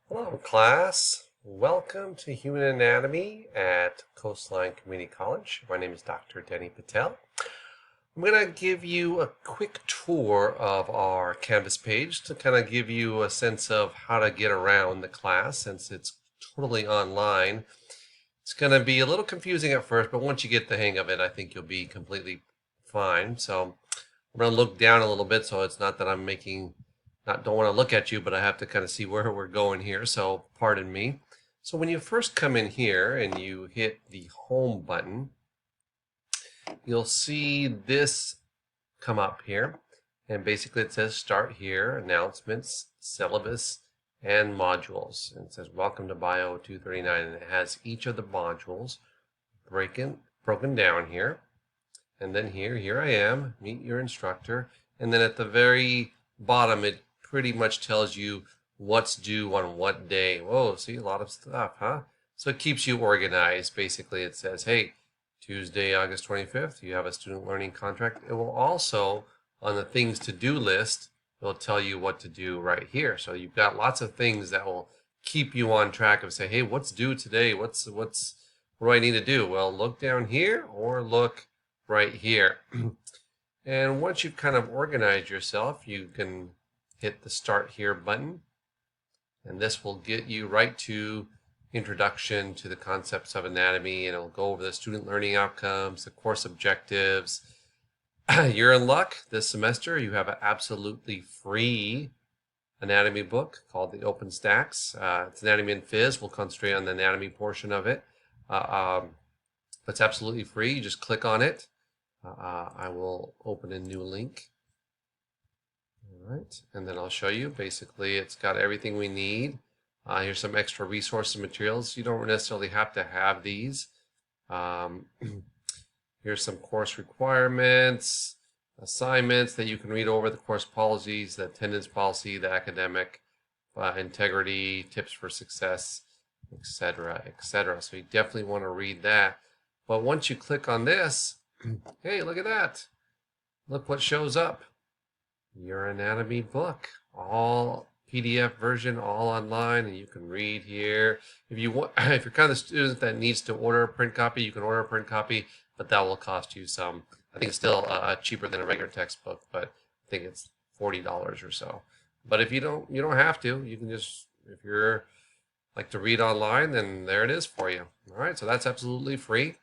Hello, class. Welcome to Human Anatomy at Coastline Community College. My name is Dr. Denny Patel. I'm going to give you a quick tour of our Canvas page to kind of give you a sense of how to get around the class since it's totally online. It's going to be a little confusing at first, but once you get the hang of it, I think you'll be completely fine. So I'm going to look down a little bit, so it's not that I'm don't want to look at you, but I have to kind of see where we're going here, so pardon me. So when you first come in here and you hit the home button, you'll see this come up here, and basically it says start here, announcements, syllabus, and modules. And it says welcome to Bio 239, and it has each of the modules broken down here. And then here I am, meet your instructor. And then at the very bottom, it pretty much tells you what's due on what day. Whoa, see, a lot of stuff, huh? So it keeps you organized. Basically, it says, hey, Tuesday, August 25th, you have a student learning contract. It will also, on the things to do list, it'll tell you what to do right here. So you've got lots of things that will keep you on track of say, hey, what's due today? What do I need to do? Well, look down here or look right here. And once you've kind of organized yourself, you can hit the Start Here button, and this will get you right to Introduction to the Concepts of Anatomy, and it'll go over the student learning outcomes, the course objectives. You're in luck this semester. You have an absolutely free anatomy book called the Open Stacks. It's Anatomy and Phys. We'll concentrate on the anatomy portion of it. It's absolutely free. You just click on it. I will open a new link. All right, and then I'll show you. Basically, it's got everything we need. Here's some extra resources and materials. You don't necessarily have to have these. Here's some course requirements, assignments that you can read over, the course policies, the attendance policy, the academic integrity, tips for success, etc., etc. So you definitely want to read that. But once you click on this, hey, look at that. Look what shows up. Your anatomy book, all PDF version, all online, and you can read here. If you want, if you're kind of the student that needs to order a print copy, you can order a print copy, but that will cost you some. I think it's still cheaper than a regular textbook, but I think it's $40 or so. But if you don't have to. You can just, if you're like to read online, then there it is for you. All right, so that's absolutely free.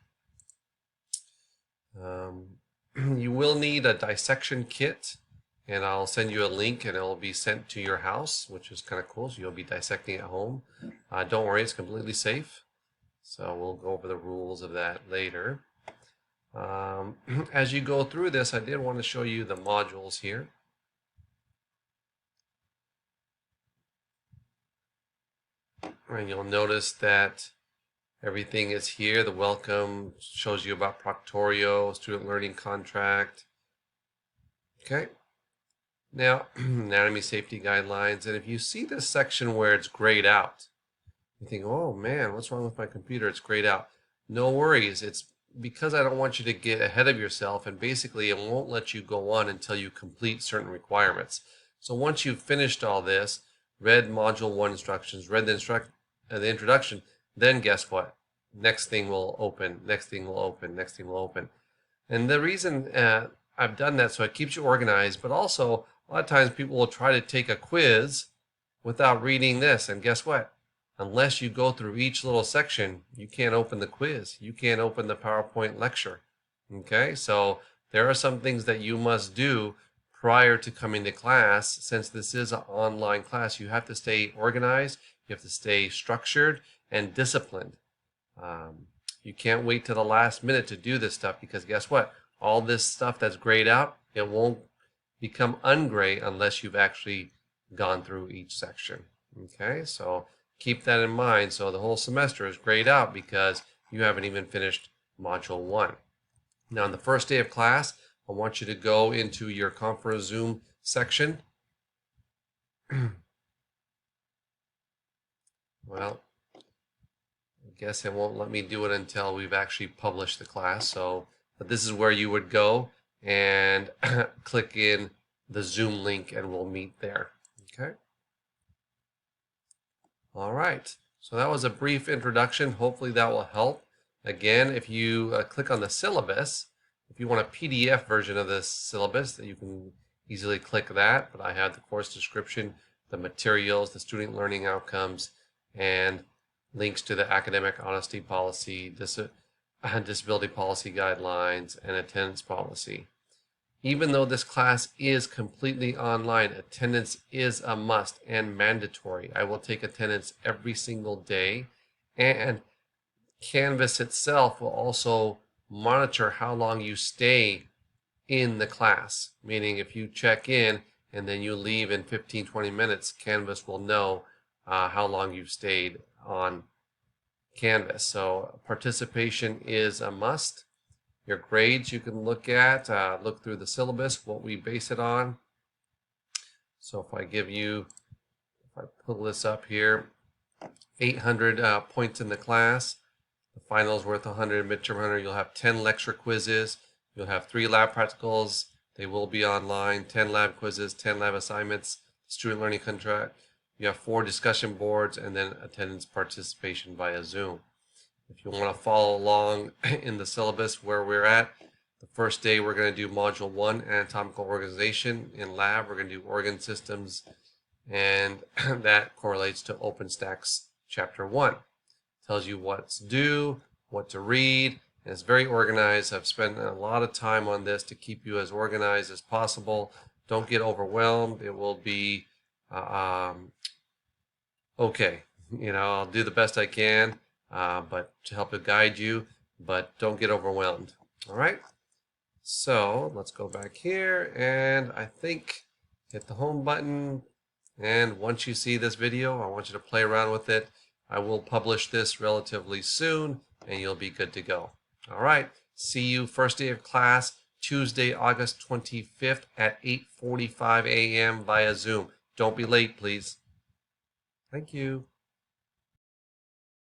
You will need a dissection kit, and I'll send you a link and it'll be sent to your house, which is kind of cool. So you'll be dissecting at home. Don't worry, it's completely safe. So we'll go over the rules of that later. As you go through this, I did want to show you the modules here. And you'll notice that everything is here. The welcome shows you about Proctorio, student learning contract. Okay. Now, anatomy safety guidelines. And if you see this section where it's grayed out, you think, oh man, what's wrong with my computer? It's grayed out. No worries. It's because I don't want you to get ahead of yourself, and basically it won't let you go on until you complete certain requirements. So once you've finished all this, read module 1 instructions, read the introduction, then guess what? Next thing will open, next thing will open, next thing will open. And the reason I've done that so it keeps you organized, but also a lot of times people will try to take a quiz without reading this, and guess what? Unless you go through each little section, you can't open the quiz. You can't open the PowerPoint lecture. Okay, so there are some things that you must do prior to coming to class. Since this is an online class, you have to stay organized, you have to stay structured and disciplined. You can't wait till the last minute to do this stuff, because guess what? All this stuff that's grayed out, it won't become ungray unless you've actually gone through each section. Okay, so keep that in mind. So the whole semester is grayed out because you haven't even finished module 1. Now on the first day of class, I want you to go into your conference Zoom section. Well, I guess it won't let me do it until we've actually published the class. So, but this is where you would go and click in the Zoom link and we'll meet there. Okay. All right, so that was a brief introduction. Hopefully that will help. Again, if you click on the syllabus, if you want a PDF version of this syllabus, that you can easily click that, but I have the course description, the materials, the student learning outcomes, and links to the academic honesty policy, disability policy guidelines, and attendance policy. Even though this class is completely online, attendance is a must and mandatory. I will take attendance every single day, and Canvas itself will also monitor how long you stay in the class. Meaning if you check in and then you leave in 15-20 minutes, Canvas will know how long you've stayed on Canvas. So participation is a must. Your grades you can look at, look through the syllabus, what we base it on. So if I pull this up here, 800 points in the class. The final is worth 100, midterm 100. You'll have 10 lecture quizzes. You'll have 3 lab practicals. They will be online, 10 lab quizzes, 10 lab assignments, student learning contract. You have 4 discussion boards, and then attendance participation via Zoom. If you want to follow along in the syllabus where we're at, the first day we're going to do Module 1, Anatomical Organization. In lab, we're going to do Organ Systems, and that correlates to OpenStax Chapter 1. It tells you what's due, what to read, and it's very organized. I've spent a lot of time on this to keep you as organized as possible. Don't get overwhelmed. It will be okay. I'll do the best I can. But to help to guide you, but don't get overwhelmed. All right, so let's go back here, and I think hit the home button, and once you see this video, I want you to play around with it. I will publish this relatively soon, and you'll be good to go. All right, see you first day of class, Tuesday, August 25th at 8:45 a.m. via Zoom. Don't be late, please. Thank you.